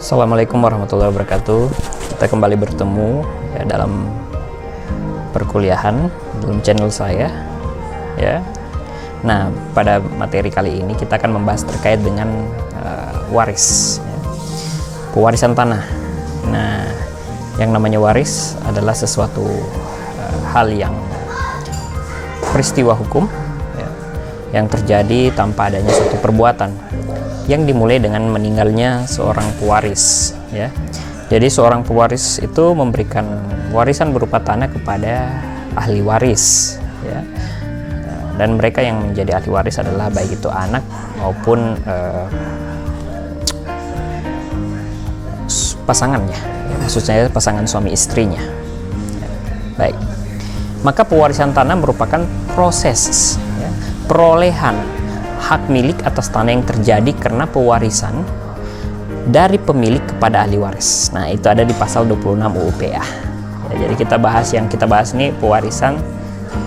Assalamualaikum warahmatullahi wabarakatuh. Kita kembali bertemu ya, dalam perkuliahan dalam channel saya ya. Nah, pada materi kali ini kita akan membahas terkait dengan waris ya. Pewarisan tanah. Nah, yang namanya waris adalah sesuatu hal yang peristiwa hukum ya, yang terjadi tanpa adanya suatu perbuatan yang dimulai dengan meninggalnya seorang pewaris ya. Jadi seorang pewaris itu memberikan warisan berupa tanah kepada ahli waris ya. Dan mereka yang menjadi ahli waris adalah baik itu anak maupun pasangannya ya, maksudnya pasangan suami istrinya ya. Baik, maka pewarisan tanah merupakan proses ya, perolehan hak milik atas tanah yang terjadi karena pewarisan dari pemilik kepada ahli waris. Nah, itu ada di pasal 26 UU PA. Ya, jadi kita bahas ini pewarisan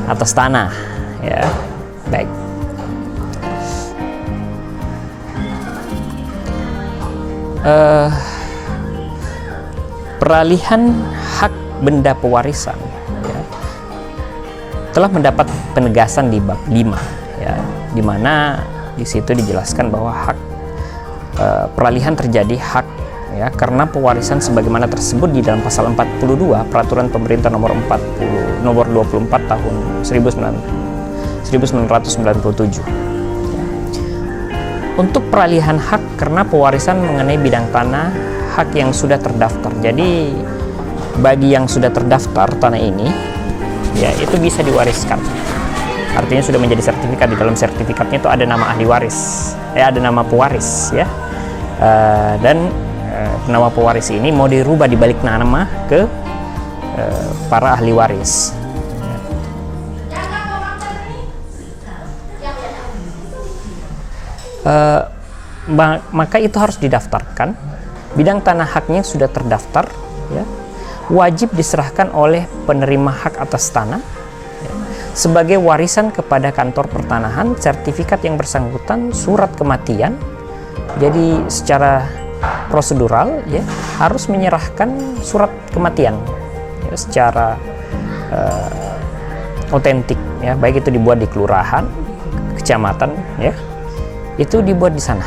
atas tanah ya. Baik. Peralihan hak benda pewarisan ya, telah mendapat penegasan di bab 5 ya, di mana di situ dijelaskan bahwa hak peralihan terjadi hak ya karena pewarisan sebagaimana tersebut di dalam pasal 42 Peraturan Pemerintah nomor 24 tahun 1997 ya. Untuk peralihan hak karena pewarisan mengenai bidang tanah hak yang sudah terdaftar. Jadi bagi yang sudah terdaftar tanah ini ya itu bisa diwariskan. Artinya sudah menjadi sertifikat. Di dalam sertifikatnya itu ada nama ahli waris ada nama pewaris ya. Dan nama pewaris ini mau dirubah dibalik nama ke para ahli waris. Maka itu harus didaftarkan. Bidang tanah haknya sudah terdaftar ya, wajib diserahkan oleh penerima hak atas tanah sebagai warisan kepada kantor pertanahan, sertifikat yang bersangkutan, surat kematian. Jadi secara prosedural ya harus menyerahkan surat kematian ya, secara otentik ya, baik itu dibuat di kelurahan, kecamatan ya, itu dibuat di sana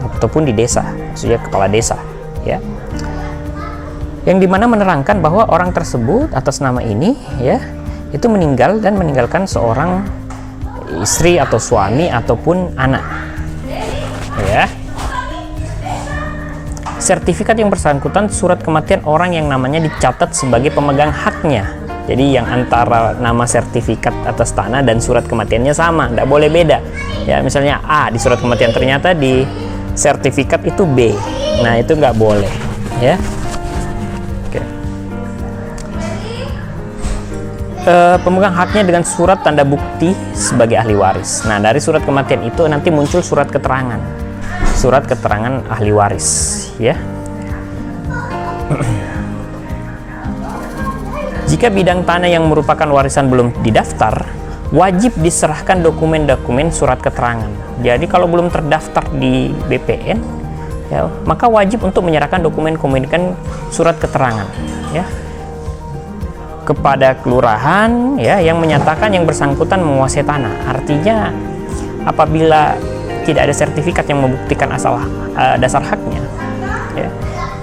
ataupun di desa, maksudnya kepala desa ya, yang dimana menerangkan bahwa orang tersebut atas nama ini ya itu meninggal dan meninggalkan seorang istri atau suami ataupun anak ya. Sertifikat yang bersangkutan surat kematian orang yang namanya dicatat sebagai pemegang haknya. Jadi yang antara nama sertifikat atas tanah dan surat kematiannya sama, tidak boleh beda ya. Misalnya A di surat kematian, ternyata di sertifikat itu B, nah itu nggak boleh ya. Pemegang haknya dengan surat tanda bukti sebagai ahli waris. Nah, dari surat kematian itu nanti muncul surat keterangan ahli waris ya. Jika bidang tanah yang merupakan warisan belum didaftar, wajib diserahkan dokumen-dokumen surat keterangan. Jadi kalau belum terdaftar di BPN ya, maka wajib untuk menyerahkan dokumen-dokumen surat keterangan ya kepada kelurahan ya yang menyatakan yang bersangkutan menguasai tanah. Artinya apabila tidak ada sertifikat yang membuktikan asal dasar haknya ya,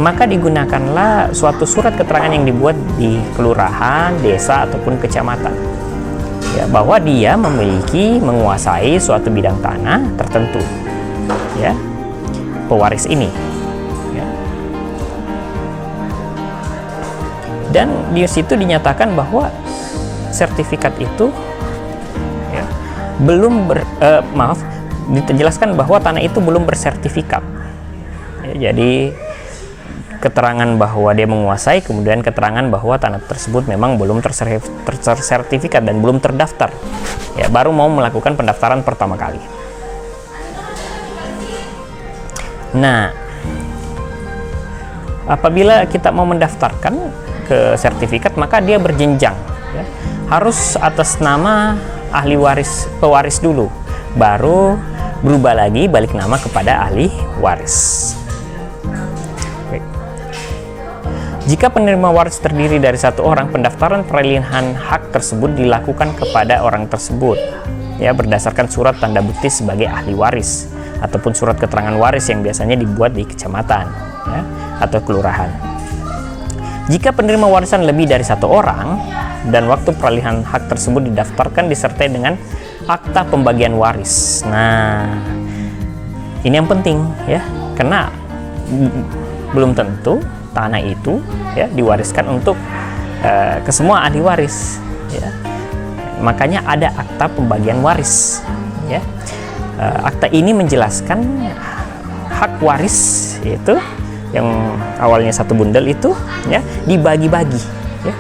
maka digunakanlah suatu surat keterangan yang dibuat di kelurahan, desa ataupun kecamatan ya, bahwa dia menguasai suatu bidang tanah tertentu ya, pewaris ini. Dan di situ dinyatakan bahwa sertifikat itu ya, dijelaskan bahwa tanah itu belum bersertifikat ya, jadi keterangan bahwa dia menguasai, kemudian keterangan bahwa tanah tersebut memang belum tersertifikat dan belum terdaftar ya, baru mau melakukan pendaftaran pertama kali. Nah, apabila kita mau mendaftarkan ke sertifikat, maka dia berjenjang ya. Harus atas nama ahli pewaris dulu, baru berubah lagi balik nama kepada ahli waris. Jika penerima waris terdiri dari satu orang, pendaftaran peralihan hak tersebut dilakukan kepada orang tersebut, ya, berdasarkan surat tanda bukti sebagai ahli waris ataupun surat keterangan waris yang biasanya dibuat di kecamatan, ya, atau kelurahan. Jika penerima warisan lebih dari satu orang dan waktu peralihan hak tersebut didaftarkan disertai dengan akta pembagian waris. Nah, ini yang penting, ya, karena belum tentu tanah itu, ya, diwariskan untuk ke semua ahli waris, ya. Makanya ada akta pembagian waris, ya. Akta ini menjelaskan hak waris itu yang awalnya satu bundel itu, ya, dibagi-bagi, ya.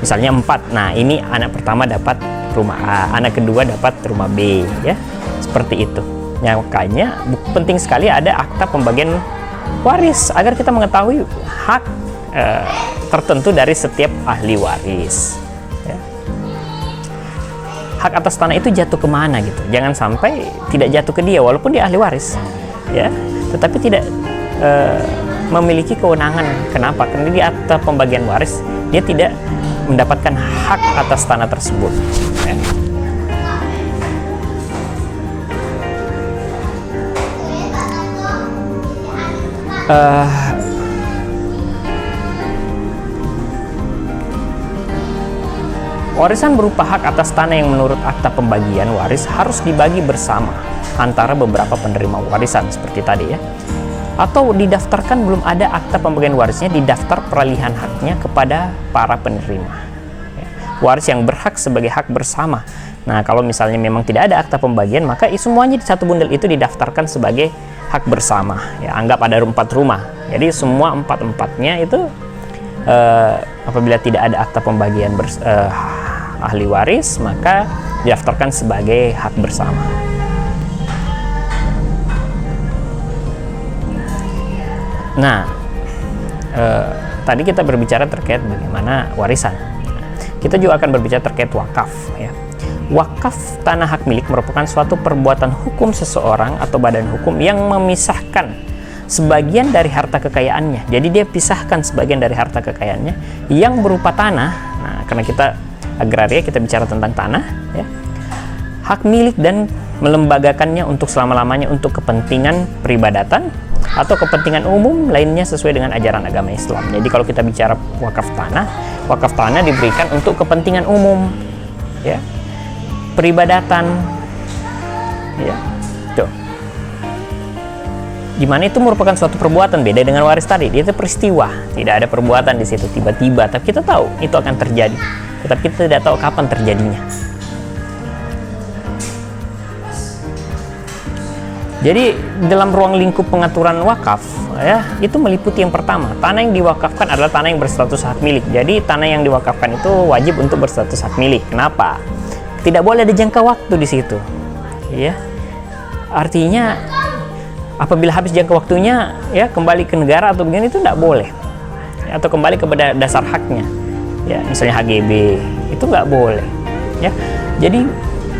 Misalnya 4. Nah, ini anak pertama dapat rumah A, anak kedua dapat rumah B, ya. Seperti itu. Ya, makanya penting sekali ada akta pembagian waris agar kita mengetahui hak tertentu dari setiap ahli waris, ya. Hak atas tanah itu jatuh kemana gitu, jangan sampai tidak jatuh ke dia walaupun dia ahli waris, ya, tetapi tidak memiliki kewenangan. Kenapa? Karena di akta pembagian waris dia tidak mendapatkan hak atas tanah tersebut, ya. Warisan berupa hak atas tanah yang menurut akta pembagian waris harus dibagi bersama antara beberapa penerima warisan seperti tadi, ya. Atau didaftarkan belum ada akta pembagian warisnya di daftar peralihan haknya kepada para penerima, ya. Waris yang berhak sebagai hak bersama. Nah, kalau misalnya memang tidak ada akta pembagian, maka semuanya di satu bundel itu didaftarkan sebagai hak bersama, ya. Anggap ada 4 rumah, jadi semua 4-4-nya itu apabila tidak ada akta pembagian ahli waris, maka didaftarkan sebagai hak bersama. Nah, tadi kita berbicara terkait bagaimana warisan. Kita juga akan berbicara terkait wakaf, ya. Wakaf tanah hak milik merupakan suatu perbuatan hukum seseorang atau badan hukum yang memisahkan sebagian dari harta kekayaannya. Jadi dia pisahkan sebagian dari harta kekayaannya yang berupa tanah. Nah, karena kita agraria, kita bicara tentang tanah, ya. Hak milik dan melembagakannya untuk selama-lamanya untuk kepentingan peribadatan atau kepentingan umum lainnya sesuai dengan ajaran agama Islam. Jadi kalau kita bicara wakaf tanah diberikan untuk kepentingan umum, ya. Peribadatan, ya. Tuh. Dimana itu merupakan suatu perbuatan, beda dengan waris tadi. Dia itu peristiwa, tidak ada perbuatan di situ tiba-tiba, tapi kita tahu itu akan terjadi, tetapi kita tidak tahu kapan terjadinya. Jadi dalam ruang lingkup pengaturan wakaf, ya, itu meliputi yang pertama, tanah yang diwakafkan adalah tanah yang berstatus hak milik. Jadi tanah yang diwakafkan itu wajib untuk berstatus hak milik. Kenapa? Tidak boleh ada jangka waktu di situ, ya. Artinya apabila habis jangka waktunya, ya, kembali ke negara atau begini itu tidak boleh, ya, atau kembali kepada dasar haknya, ya, misalnya HGB itu nggak boleh, ya. Jadi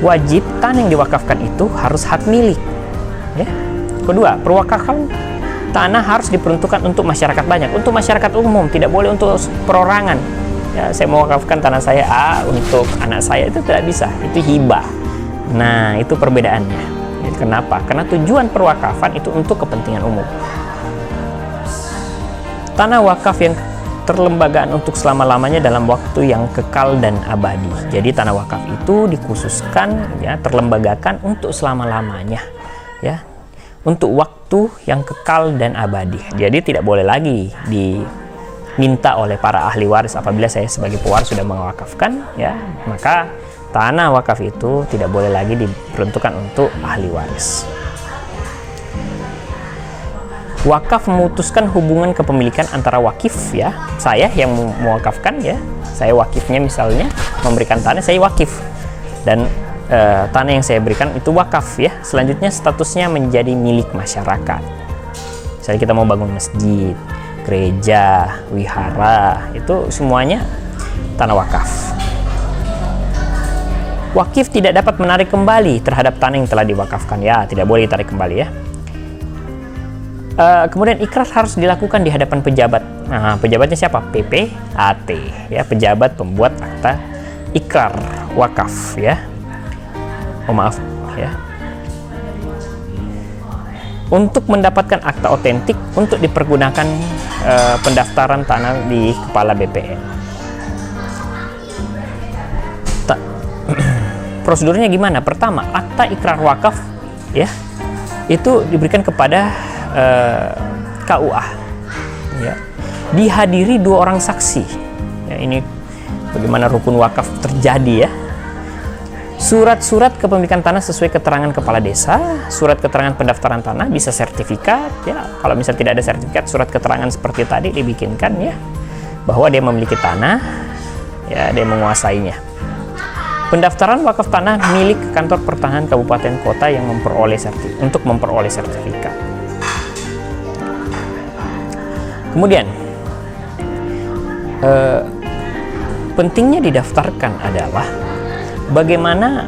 wajib tanah yang diwakafkan itu harus hak milik, ya. Kedua, perwakafan tanah harus diperuntukkan untuk masyarakat banyak, untuk masyarakat umum, tidak boleh untuk perorangan. Ya, saya mewakafkan tanah saya A untuk anak saya, itu tidak bisa, itu hibah. Nah, itu perbedaannya. Kenapa? Karena tujuan perwakafan itu untuk kepentingan umum. Tanah wakaf yang terlembagaan untuk selama-lamanya dalam waktu yang kekal dan abadi. Jadi tanah wakaf itu dikhususkan, ya, terlembagakan untuk selama-lamanya, ya, untuk waktu yang kekal dan abadi. Jadi tidak boleh lagi diminta oleh para ahli waris. Apabila saya sebagai pewaris sudah mewakafkan, ya, maka tanah wakaf itu tidak boleh lagi diperuntukkan untuk ahli waris. Wakaf memutuskan hubungan kepemilikan antara wakif, ya, saya yang mewakafkan, ya, saya wakifnya misalnya memberikan tanah, saya wakif, dan tanah yang saya berikan itu wakaf, ya. Selanjutnya statusnya menjadi milik masyarakat. Misalnya kita mau bangun masjid, gereja, wihara, itu semuanya tanah wakaf. Wakif tidak dapat menarik kembali terhadap tanah yang telah diwakafkan, ya, tidak boleh ditarik kembali, ya. Kemudian ikrar harus dilakukan di hadapan pejabat. Nah, pejabatnya siapa? PPAT, ya, pejabat pembuat akta ikrar wakaf, ya. Oh, maaf, ya. Untuk mendapatkan akta otentik untuk dipergunakan pendaftaran tanah di kepala BPN. Prosedurnya gimana? Pertama, akta ikrar wakaf, ya, itu diberikan kepada KUA, ya. Dihadiri 2 orang saksi, ya. Ini bagaimana rukun wakaf terjadi, ya. Surat-surat kepemilikan tanah sesuai keterangan kepala desa, surat keterangan pendaftaran tanah, bisa sertifikat, ya. Kalau misal tidak ada sertifikat, surat keterangan seperti tadi dibikinkan, ya, bahwa dia memiliki tanah, ya, dia menguasainya. Pendaftaran wakaf tanah milik kantor pertanahan kabupaten kota yang untuk memperoleh sertifikat. Kemudian pentingnya didaftarkan adalah bagaimana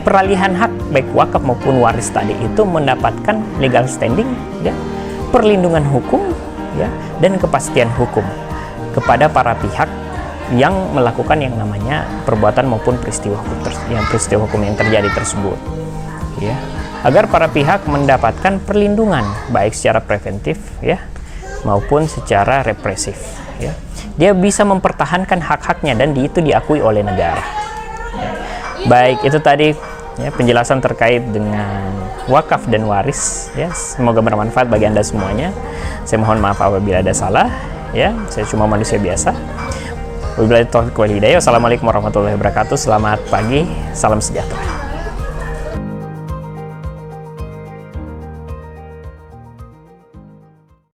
peralihan hak baik wakaf maupun waris tadi itu mendapatkan legal standing, ya, perlindungan hukum, ya, dan kepastian hukum kepada para pihak yang melakukan yang namanya perbuatan maupun peristiwa hukum yang terjadi tersebut, ya, agar para pihak mendapatkan perlindungan baik secara preventif, ya, maupun secara represif, ya. Dia bisa mempertahankan hak-haknya dan itu diakui oleh negara. Baik, itu tadi, ya, penjelasan terkait dengan wakaf dan waris, ya. Semoga bermanfaat bagi Anda semuanya. Saya mohon maaf apabila ada salah, ya. Saya cuma manusia biasa. Wabillahi taufiq wal hidayah. Wassalamualaikum warahmatullahi wabarakatuh. Selamat pagi, salam sejahtera.